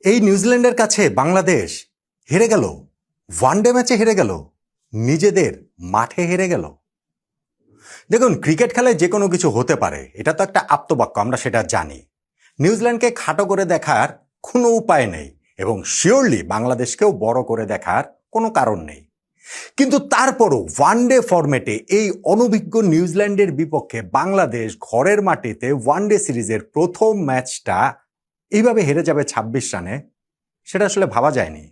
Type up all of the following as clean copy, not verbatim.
এই নিউজিল্যান্ডের কাছে বাংলাদেশ হেরে গেল, ওয়ানডে ম্যাচে হেরে গেল, নিজেদের মাঠে হেরে গেল। দেখুন, ক্রিকেট খেলায় যে কোনো কিছু হতে পারে, এটা তো একটা আপ্তবাক্য, আমরা সেটা জানি। নিউজিল্যান্ডকে খাটো করে দেখার কোনো উপায় নেই এবং শিওরলি বাংলাদেশকেও বড় করে দেখার কোনো কারণ নেই। কিন্তু তারপরও ওয়ানডে ফরম্যাটে এই অনভিজ্ঞ নিউজিল্যান্ডের বিপক্ষে বাংলাদেশ ঘরের মাটিতে ওয়ানডে সিরিজের প্রথম ম্যাচটা এইভাবে হেরে যাবে ২৬ রানে, সেটা আসলে ভাবা যায়নি।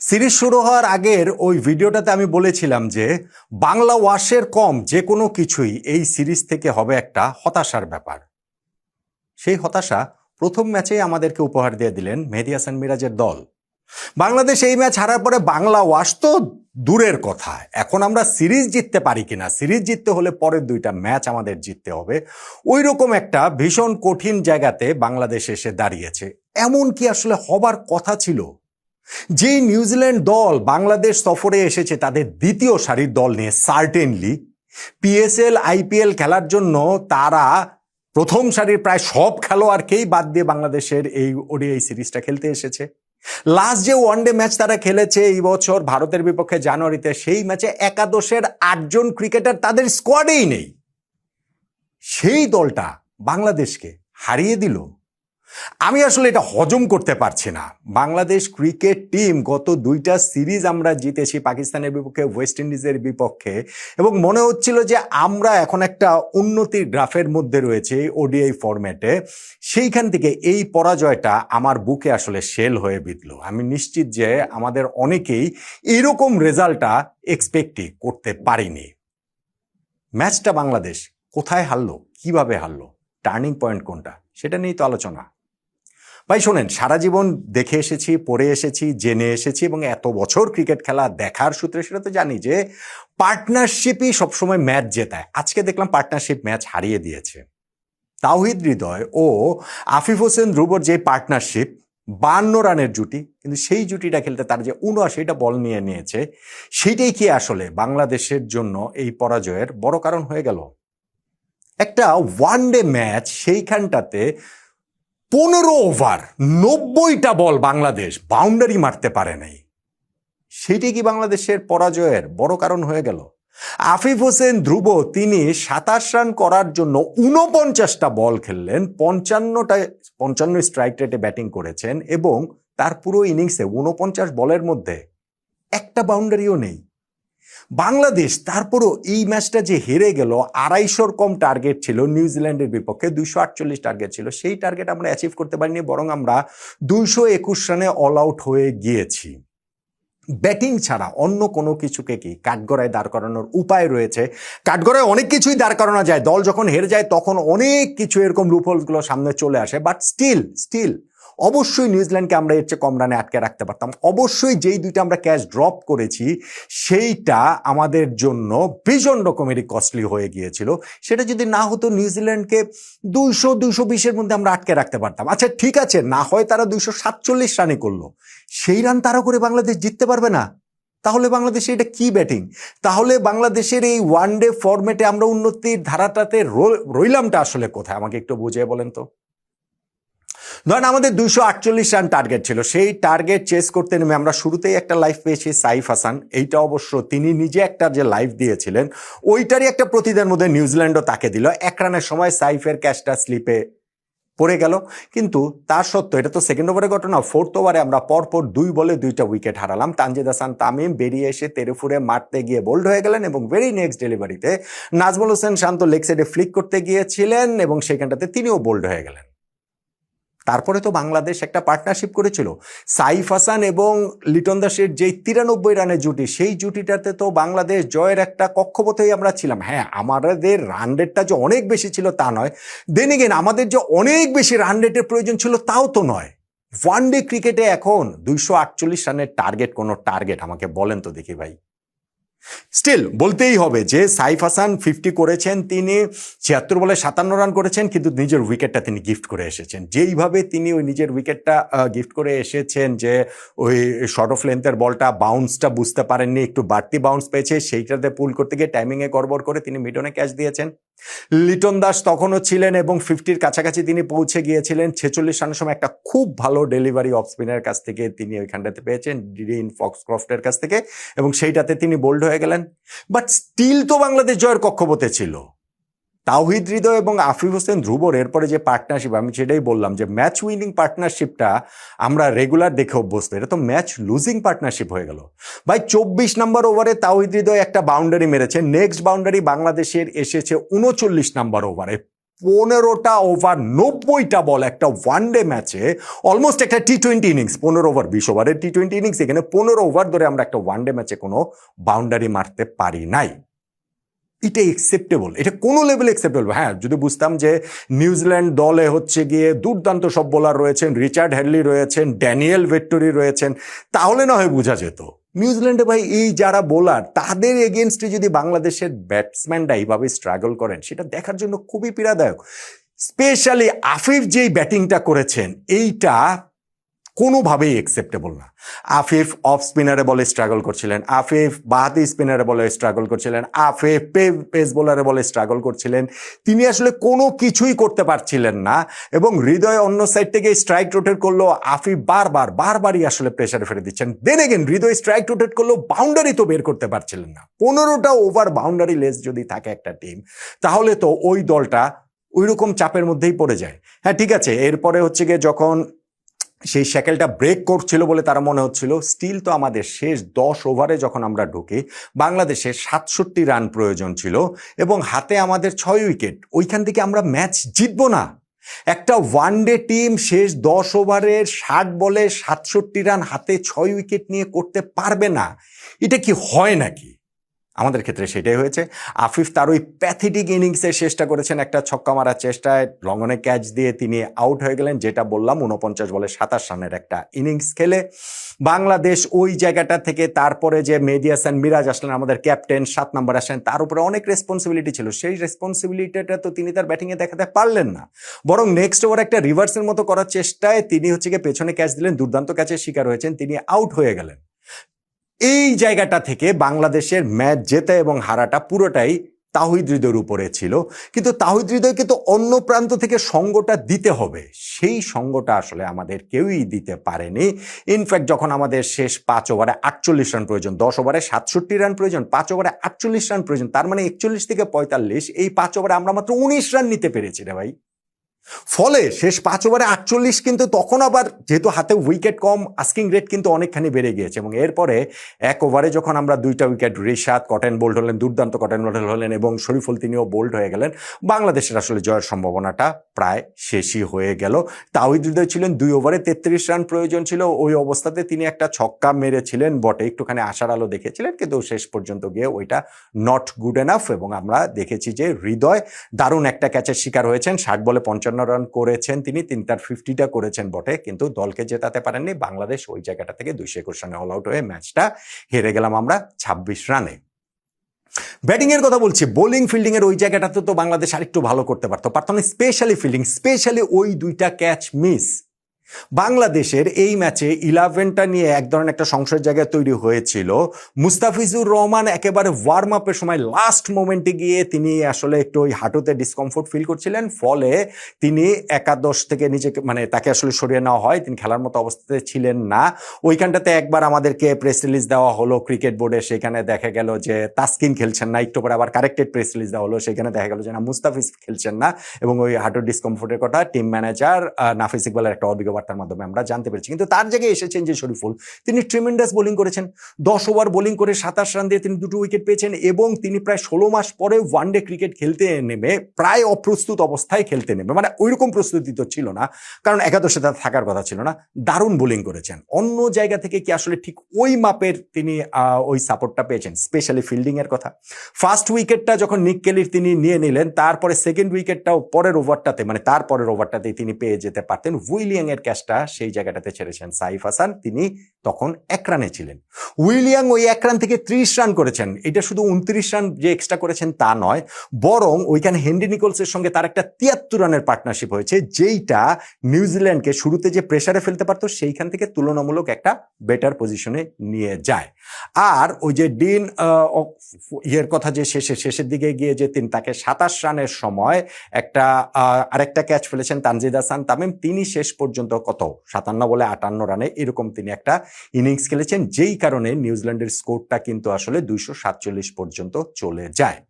সিরিজ শুরু হওয়ার আগের ওই ভিডিওটাতে আমি বলেছিলাম যে বাংলা ওয়াশের কম যে কোনো কিছুই এই সিরিজ থেকে হবে একটা হতাশার ব্যাপার। সেই হতাশা প্রথম ম্যাচেই আমাদেরকে উপহার দিয়ে দিলেন মেহেদী হাসান মিরাজের দল। বাংলাদেশ এই ম্যাচ হারার পরে বাংলা ওয়াশ তো দূরের কথা, এখন আমরা সিরিজ জিততে পারি কিনা, সিরিজ জিততে হলে পরের দুইটা ম্যাচ আমাদের জিততে হবে, ওই রকম একটা ভীষণ কঠিন জায়গাতে বাংলাদেশ এসে দাঁড়িয়েছে। এমন কি আসলে হবার কথা ছিল? যে নিউজিল্যান্ড দল বাংলাদেশ সফরে এসেছে তাদের দ্বিতীয় সারির দল নিয়ে, সার্টেনলি পিএসএল আইপিএল খেলার জন্য তারা প্রথম সারির প্রায় সব খেলোয়াড়কেই বাদ দিয়ে বাংলাদেশের এই ওডিআই সিরিজটা খেলতে এসেছে। লাস্ট যে ওয়ানডে ম্যাচ তারা খেলেছে এই বছর ভারতের বিপক্ষে জানুয়ারিতে, সেই ম্যাচে একাদশের ৮ জন ক্রিকেটার তাদের স্কোয়াডেই নেই। সেই দলটা বাংলাদেশকে হারিয়ে দিল। আমি আসলে এটা হজম করতে পারছি না। বাংলাদেশ ক্রিকেট টিম গত দুইটা সিরিজ আমরা জিতেছি, পাকিস্তানের বিপক্ষে, ওয়েস্ট ইন্ডিজের বিপক্ষে, এবং মনে হচ্ছিল যে আমরা এখন একটা উন্নতির গ্রাফের মধ্যে রয়েছে ওডিআই ফরম্যাটে। সেইখান থেকে এই পরাজয়টা আমার বুকে আসলে শেল হয়ে বিঁধল। আমি নিশ্চিত যে আমাদের অনেকেই এরকম রেজাল্টটা এক্সপেক্টই করতে পারিনি। ম্যাচটা বাংলাদেশ কোথায় হারলো, কিভাবে হারলো, টার্নিং পয়েন্ট কোনটা, সেটা নিয়েই তো আলোচনা। ভাই শোনেন, সারা জীবন দেখে এসেছি, পড়ে এসেছি, জেনে এসেছি এবং এত বছর ক্রিকেট খেলা দেখার সূত্রে সেটা তো জানি যে পার্টনারশিপই সবসময় ম্যাচ জেতায়। আজকে দেখলাম পার্টনারশিপ ম্যাচ হারিয়ে দিয়েছে। তাওহিদ হৃদয় ও আফিফ হোসেন ধ্রুবর যে পার্টনারশিপ, ৫২ রানের জুটি, কিন্তু সেই জুটিটা খেলতে তার যে ৭৯টা বল নিয়ে নিয়েছে, সেইটাই কি আসলে বাংলাদেশের জন্য এই পরাজয়ের বড় কারণ হয়ে গেল? একটা ওয়ানডে ম্যাচ, সেইখানটাতে ১৫ ওভার ৯০টা বল বাংলাদেশ বাউন্ডারি মারতে পারে নাই। সেটি কি বাংলাদেশের পরাজয়ের বড় কারণ হয়ে গেল? আফিফ হোসেন ধ্রুব তিনি ২৭ রান করার জন্য ৪৯টা বল খেললেন, ৫৫ স্ট্রাইক রেটে ব্যাটিং করেছেন এবং তার পুরো ইনিংসে ৪৯ বলের মধ্যে একটা বাউন্ডারিও নেই। বাংলাদেশ তারপরও এই ম্যাচটা যে হেরে গেল, ২৫০-র কম টার্গেট ছিল নিউজিল্যান্ডের বিপক্ষে, ২৪৮ টার্গেট ছিল, সেই টার্গেট আমরা অ্যাচিভ করতে পারিনি, বরং আমরা ২২১ রানে অল আউট হয়ে গিয়েছি। ব্যাটিং ছাড়া অন্য কোনো কিছুকে কি কাঠগড়ায় দাঁড় করানোর উপায় রয়েছে? কাঠগড়ায় অনেক কিছুই দাঁড় করানো যায়, দল যখন হেরে যায় তখন অনেক কিছু এরকম লুপহোলসগুলো সামনে চলে আসে, বাট স্টিল অবশ্যই নিউজিল্যান্ডকে আমরা এর চেয়ে কম রানে আটকে রাখতে পারতাম। অবশ্যই যেই দুইটা আমরা ক্যাচ ড্রপ করেছি সেইটা আমাদের জন্য ভীষণ রকমেরই কস্টলি হয়ে গিয়েছিল। সেটা যদি না হতো, নিউজিল্যান্ডকে ২০০-২২০-এর মধ্যে আমরা আটকে রাখতে পারতাম। আচ্ছা ঠিক আছে, না হয় তারা ২৪৭ রানে করলো, সেই রান তারা করে বাংলাদেশ জিততে পারবে না? তাহলে বাংলাদেশে এটা কি ব্যাটিং? তাহলে বাংলাদেশের এই ওয়ানডে ফরম্যাটে আমরা উন্নতির ধারাটাতে রইলামটা আসলে কোথায়, আমাকে একটু বুঝিয়ে বলেন তো। ধরেন আমাদের ২৪৮ রান টার্গেট ছিল, সেই টার্গেট চেস করতে নেমে আমরা শুরুতেই একটা লাইভ পেয়েছি সাইফ হাসান। এইটা অবশ্য তিনি নিজে একটা যে লাইভ দিয়েছিলেন ওইটারই একটা প্রতিদান মধ্যে নিউজিল্যান্ডও তাকে দিল। ১ রানের সময় সাইফের ক্যাচটা স্লিপে পড়ে গেল, কিন্তু তার সত্ত্বেও এটা তো সেকেন্ড ওভারের ঘটনা। 4th ওভারে আমরা পরপর ২ বলে ২টা উইকেট হারালাম। তানজিদ হাসান তামিম বেরিয়ে এসে তেরেফুরে মারতে গিয়ে বোল্ড হয়ে গেলেন এবং ভেরি নেক্সট ডেলিভারিতে নাজমুল হোসেন শান্ত লেগ সাইডে ফ্লিক করতে গিয়েছিলেন এবং সেখানটাতে তিনিও বোল্ড হয়ে গেলেন। তারপরে তো বাংলাদেশ একটা পার্টনারশিপ করেছিল, সাইফ হাসান এবং লিটন দাসের যেই ৯৩ রানের জুটি, সেই জুটিটাতে তো বাংলাদেশ জয়ের একটা কক্ষপথেই আমরা ছিলাম। হ্যাঁ, আমাদের রান রেটটা যে অনেক বেশি ছিল তা নয়, দেন এগেন আমাদের যে অনেক বেশি রান রেটের প্রয়োজন ছিল তাও তো নয়। ওয়ানডে ক্রিকেটে এখন ২৪৮ রানের টার্গেট কোনো টার্গেট? আমাকে বলেন তো দেখি ভাই। স্টিল বলতেই হবে যে সাইফ হাসান 50 করেছেন, তিনি ৭৬ বলে ৫৭ রান করেছেন, কিন্তু নিজের উইকেটটা তিনি গিফট করে এসেছেন। যেইভাবে তিনি ওই নিজের উইকেটটা গিফট করে এসেছেন, যে ওই শর্ট অফ লেন্থের বলটা বাউন্সটা বুঝতে পারেননি, একটু বাড়তি বাউন্স পেয়েছে, সেইটাতে পুল করতে গিয়ে টাইমিংয়ে গড়বড় করে তিনি মিডনে ক্যাচ দিয়েছেন। লিটন দাস তখনও ছিলেন এবং 50-র কাছাকাছি তিনি পৌঁছে গিয়েছিলেন। 46 রানের সময় একটা খুব ভালো ডেলিভারি অফ স্পিনারের কাছ থেকে তিনি ওইখানটাতে পেয়েছেন, ডিন ফক্সক্রফটের কাছ থেকে, এবং সেইটাতে তিনি বোল্ড হয়ে গেলেন। বাট স্টিল তো বাংলাদেশ জয়ের কক্ষপথে ছিল। তাওহিদ হৃদয় এবং আফিফ হোসেন ধ্রুবর এরপরে যে পার্টনারশিপ, আমি সেটাই বললাম যে ম্যাচ উইনিং পার্টনারশিপটা আমরা রেগুলার দেখে অভ্যস্ত, এটা তো ম্যাচ লুজিং পার্টনারশিপ হয়ে গেল ভাই। 24 নম্বর ওভারে তাওহিদ হৃদয় একটা বাউন্ডারি মেরেছে, নেক্সট বাউন্ডারি বাংলাদেশের এসেছে 39 নম্বর ওভারে। 15টা ওভার 90টা বল একটা ওয়ানডে ম্যাচে, অলমোস্ট একটা টি-20 ইনিংস। 15 ওভার 20 ওভারের টি-20 ইনিংস, এখানে 15 ওভার ধরে আমরা একটা ওয়ানডে ম্যাচে কোনো বাউন্ডারি মারতে পারি নাই। এটা একসেপ্টেবল, এটা কোনো লেভেলে একসেপ্টেবল। হ্যাঁ, যদি বুঝতাম যে নিউজিল্যান্ড দলে হচ্ছে গিয়ে দুর্দান্ত সব বোলার রয়েছেন, রিচার্ড হ্যাডলি রয়েছেন, ড্যানিয়েল ভেট্টরি রয়েছেন, তাহলে না হয় বোঝা যেত। নিউজিল্যান্ডে ভাই এই যারা বোলার, তাদের এগেনস্টে যদি বাংলাদেশের ব্যাটসম্যানরা এইভাবে স্ট্রাগল করেন, সেটা দেখার জন্য খুবই পীড়াদায়ক। স্পেশালি আফিফ যেই ব্যাটিংটা করেছেন, এইটা কোনোভাবেই একসেপ্টেবল না। আফিফ অফ স্পিনারে বলে স্ট্রাগল করছিলেন, আফিফ বাহাতি স্পিনারে বলে স্ট্রাগল করছিলেন, আফিফ পেস বোলারে বলে স্ট্রাগল করছিলেন। তিনি আসলে কোনো কিছুই করতে পারছিলেন না, এবং হৃদয় অন্য সাইড থেকে স্ট্রাইক রোটেট করলো, আফিফ বারবারই আসলে প্রেশারে ফেলে দিচ্ছেন। দেন এগেন হৃদয় স্ট্রাইক রোটেট করলো, বাউন্ডারি তো বের করতে পারছিলেন না। 15টা ওভার বাউন্ডারি লেস যদি থাকে একটা টিম, তাহলে তো ওই দলটা ওই রকম চাপের মধ্যেই পড়ে যায়। হ্যাঁ ঠিক আছে, এরপরে হচ্ছে গিয়ে যখন সেই শ্যাকেলটা ব্রেক করছিল বলে তারা মনে হচ্ছিল, স্টিল তো আমাদের শেষ 10 ওভারে যখন আমরা ঢুকি, বাংলাদেশের 67 রান প্রয়োজন ছিল এবং হাতে আমাদের 6 উইকেট। ওইখান থেকে আমরা ম্যাচ জিতবো না। একটা ওয়ানডে টিম শেষ 10 ওভারের 60 বলে 67 রান হাতে 6 উইকেট নিয়ে করতে পারবে না, এটা কি হয় নাকি? আমাদের ক্ষেত্রে সেটাই হয়েছে। আফিফ তার ওই প্যাথেটিক ইনিংসে চেষ্টা করেছেন, একটা ছক্কা মারার চেষ্টায় লঙ্গনে ক্যাচ দিয়ে তিনি আউট হয়ে গেলেন, যেটা বললাম 49 বলে 27 রানের একটা ইনিংস খেলে। বাংলাদেশ ওই জায়গাটা থেকে তারপরে যে মেহেদী হাসান মিরাজ আসলেন, আমাদের ক্যাপ্টেন 7 নম্বর আসেন, তার উপরে অনেক রেসপন্সিবিলিটি ছিল। সেই রেসপন্সিবিলিটিটা তো তিনি তার ব্যাটিংয়ে দেখাতে পারলেন না, বরং নেক্সট ওভার একটা রিভার্সের মতো করার চেষ্টায় তিনি হচ্ছে গিয়ে পেছনে ক্যাচ দিলেন, দুর্দান্ত ক্যাচের শিকার হয়েছেন, তিনি আউট হয়ে গেলেন। এই জায়গাটা থেকে বাংলাদেশের ম্যাচ জেতা এবং হারাটা পুরোটাই তাওহিদ হৃদয়ের উপরে ছিল। কিন্তু তাওহিদ হৃদয়কে তো অন্য প্রান্ত থেকে সঙ্গটা দিতে হবে, সেই সঙ্গটা আসলে আমাদের কেউই দিতে পারেনি। ইনফ্যাক্ট যখন আমাদের শেষ 5 ওভারে 48 রান প্রয়োজন, 10 ওভারে 67 রান প্রয়োজন, 5 ওভারে 48 রান প্রয়োজন, তার মানে 41 থেকে 45, এই 5 ওভারে আমরা মাত্র 19 রান নিতে পেরেছি রে ভাই। ফলে শেষ 5 ওভারে 48, কিন্তু তখন আবার যেহেতু হাতে উইকেট কম, আস্কিং রেট কিন্তু অনেকখানি বেড়ে গিয়েছে। এবং এরপরে 1 ওভারে যখন আমরা 2টা উইকেট, রিশাদ কটন বোল্ড হলেন, দুর্দান্ত কটন বোল্ড হলেন, এবং শরীফুল তিনিও বোল্ড হয়ে গেলেন, বাংলাদেশের আসলে জয়ের সম্ভাবনাটা প্রায় শেষই হয়ে গেল। তাওহিদ হৃদয় ছিলেন 2 ওভারে 33 রান প্রয়োজন ছিল, ওই অবস্থাতে তিনি একটা ছক্কা মেরেছিলেন বটে, একটুখানি আশার আলো দেখেছিলেন, কিন্তু শেষ পর্যন্ত গিয়ে ওইটা নট গুড এনাফ। এবং আমরা দেখেছি যে হৃদয় দারুণ একটা ক্যাচের শিকার হয়েছেন, 60 বলে 55 রান করেছেন তিনি তার 50টা করেছেন বটে, কিন্তু দলকে জেতাতে পারেননি। বাংলাদেশ ওই জায়গাটা থেকে 221 রানে অল আউট হয়ে ম্যাচটা হেরে গেলাম আমরা 26 রানে। ব্যাটিং এর কথা বলছি, বোলিং ফিল্ডিং এর ওই জায়গাটাতে তো বাংলাদেশ আরেকটু ভালো করতে পারতো না, স্পেশালি ফিল্ডিং, স্পেশালি ওই 2টা ক্যাচ মিস। বাংলাদেশের এই ম্যাচে 11টা নিয়ে এক ধরনের একটা সংশয়ের জায়গা তৈরি হয়েছিল। মুস্তাফিজুর রহমান একেবারে ওয়ার্ম আপের সময় লাস্ট মোমেন্টে গিয়ে তিনি আসলে একটু ওই হাঁটুতে ডিসকমফোর্ট ফিল করছিলেন, ফলে তিনি একাদশ থেকে নিজেকে, মানে তাকে আসলে সরিয়ে নেওয়া হয়, তিনি খেলার মতো অবস্থাতে ছিলেন না। ওইখানটাতে একবার আমাদেরকে প্রেস রিলিজ দেওয়া হলো ক্রিকেট বোর্ডে, সেখানে দেখা গেল যে তাসকিন খেলছেন না, একটু পরে আবার কারেক্টেড প্রেস রিলিজ দেওয়া হলো, সেখানে দেখা গেল যে না, মুস্তাফিজ খেলছেন না, এবং ওই হাঁটুর ডিসকমফোর্টের কথা টিম ম্যানেজার নাফিস ইকবালের একটা অভিজ্ঞ বার্তার মাধ্যমে আমরা জানতে পেরেছি। কিন্তু তার জায়গায় এসেছেন যে শরীফুল, তিনি ট্রিমেন্ডাস বোলিং করেছেন, 10 ওভার বোলিং করে 27 রান দিয়ে তিনি 2টো উইকেট পেয়েছেন, এবং তিনি প্রায় 16 মাস পরে ওয়ানডে ক্রিকেট খেলতে নেমে প্রায় অপ্রস্তুত অবস্থায় খেলতে নেমে, মানে ওইরকম প্রস্তুতি তো ছিল না, কারণ একাদশে তার থাকার কথা ছিল না, দারুণ বোলিং করেছেন। অন্য জায়গা থেকে কি আসলে ঠিক ওই মাপের তিনি ওই সাপোর্টটা পেয়েছেন, স্পেশালি ফিল্ডিং এর কথা। ফার্স্ট উইকেটটা যখন নিক কেলির তিনি নিয়ে নিলেন, তারপরে সেকেন্ড উইকেটটাও পরের ওভারটাতে, মানে তারপরের ওভারটাতেই তিনি পেয়ে যেতে পারতেন। উইলিয়াং এর ক্যাচটা সেই জায়গাটাতে ছেড়েছেন সাইফ হাসান, তিনি তখন 1 রানে ছিলেন। উইলিয়াং ওই 1 রান থেকে 30 রান করেছেন। এটা শুধু 29 রান যে এক্সট্রা করেছেন তা নয়, বরং ওইখানে হেনরি নিকোলসের সঙ্গে তার একটা 73 রানের পার্টনারশিপ হয়েছে, যেইটা নিউজিল্যান্ডকে শুরুতে যে প্রেসারে ফেলতে পারতো সেইখান থেকে তুলনামূলক একটা বেটার পজিশনে নিয়ে যায়। আর ওই যে ডিন ইয়ের কথা যে শেষের দিকে গিয়ে যে তাকে 27 রানের সময় একটা আরেকটা ক্যাচ ফেলেছেন তানজিদ হাসান তামিম, তিনি শেষ পর্যন্ত কত 57 বলে 58 রানে এরকম তিনি একটা ইনিংস খেলেছেন, যেই কারণে নিউজিল্যান্ডের স্কোরটা কিন্তু আসলে 247 পর্যন্ত চলে যায়।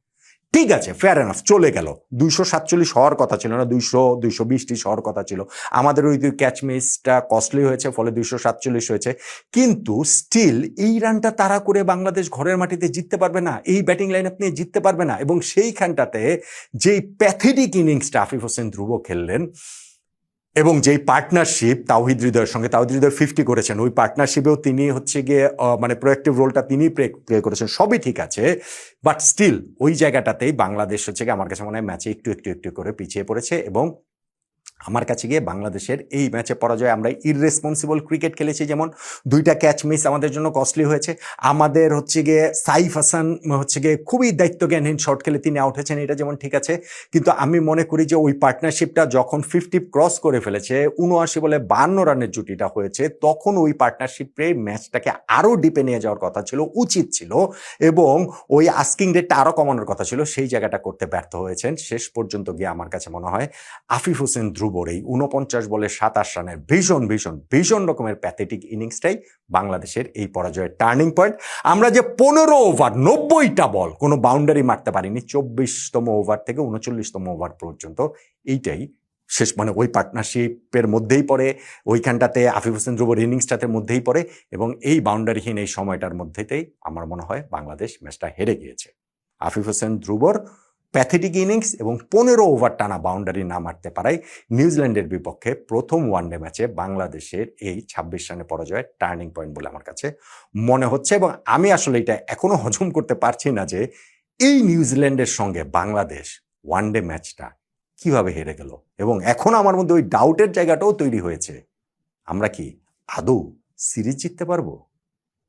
ঠিক আছে, ফেয়ার এনাফ, চলে গেল। 247 হওয়ার কথা ছিল না, 220 হওয়ার কথা ছিল। আমাদের ওই ক্যাচ মিসটা কস্টলি হয়েছে, ফলে 247 হয়েছে। কিন্তু স্টিল এই রানটা তাড়া করে বাংলাদেশ ঘরের মাটিতে জিততে পারবে না, এই ব্যাটিং লাইন আপ নিয়ে জিততে পারবে না। এবং সেইখানটাতে যেই প্যাথেটিক ইনিংসটা আফিফ হোসেন ধ্রুব খেললেন এবং যেই পার্টনারশিপ তাওহিদ হৃদয়ের সঙ্গে, তাওহিদ হৃদয় 50 করেছেন, ওই পার্টনারশিপেও তিনি হচ্ছে গিয়ে মানে প্রোঅ্যাক্টিভ রোলটা তিনি প্লে করেছেন, সবই ঠিক আছে। বাট স্টিল ওই জায়গাটাতেই বাংলাদেশ হচ্ছে গিয়ে আমার কাছে মনে হয় ম্যাচে একটু করে পিছিয়ে পড়েছে। এবং আমার কাছে গিয়ে বাংলাদেশের এই ম্যাচে পরাজয়, আমরা ইররেসপন্সিবল ক্রিকেট খেলেছি, যেমন 2টা ক্যাচ মিস আমাদের জন্য কস্টলি হয়েছে। আমাদের হচ্ছে গিয়ে সাইফ হাসান হচ্ছে গিয়ে খুবই দায়িত্বজ্ঞানহীন শট খেলে তিনি আউট হয়েছেন, এটা যেমন ঠিক আছে। কিন্তু আমি মনে করি যে ওই পার্টনারশিপটা যখন 50 ক্রস করে ফেলেছে, 79 বলে 52 রানের জুটিটা হয়েছে, তখন ওই পার্টনারশিপে ম্যাচটাকে আরও ডিপে নিয়ে যাওয়ার কথা ছিল, উচিত ছিল, এবং ওই আস্কিং রেটটা আরও কমানোর কথা ছিল। সেই জায়গাটা করতে ব্যর্থ হয়েছেন। শেষ পর্যন্ত গিয়ে আমার কাছে মনে হয় আফিফ হোসেন ধ্রুব এই 49 বলে 27 রানের ভীষণ রকমের প্যাথেটিক ইনিংসটাই বাংলাদেশের এই পরাজয়ের টার্নিং পয়েন্ট। আমরা যে 15 ওভার 90টা বল কোনো বাউন্ডারি মারতে পারিনি, 24তম ওভার থেকে 39তম ওভার পর্যন্ত, এইটাই শেষ, মানে ওই পার্টনারশিপের মধ্যেই পড়ে, ওইখানটাতে আফিফ হোসেন ধ্রুবর ইনিংসটাতে মধ্যেই পড়ে, এবং এই বাউন্ডারিহীন এই সময়টার মধ্যেতেই আমার মনে হয় বাংলাদেশ ম্যাচটা হেরে গিয়েছে। আফিফ হোসেন ধ্রুবর প্যাথেটিক ইনিংস এবং 15 ওভার টানা বাউন্ডারি না মারতে পারায় নিউজিল্যান্ডের বিপক্ষে প্রথম ওয়ানডে ম্যাচে বাংলাদেশের এই 26 রানে পরাজয়ের টার্নিং পয়েন্ট বলে আমার কাছে মনে হচ্ছে। এবং আমি আসলে এটা এখনো হজম করতে পারছি না যে এই নিউজিল্যান্ডের সঙ্গে বাংলাদেশ ওয়ানডে ম্যাচটা কিভাবে হেরে গেল। এবং এখন আমার মধ্যে ওই ডাউটের জায়গাটাও তৈরি হয়েছে, আমরা কি আদৌ সিরিজ জিততে পারবো?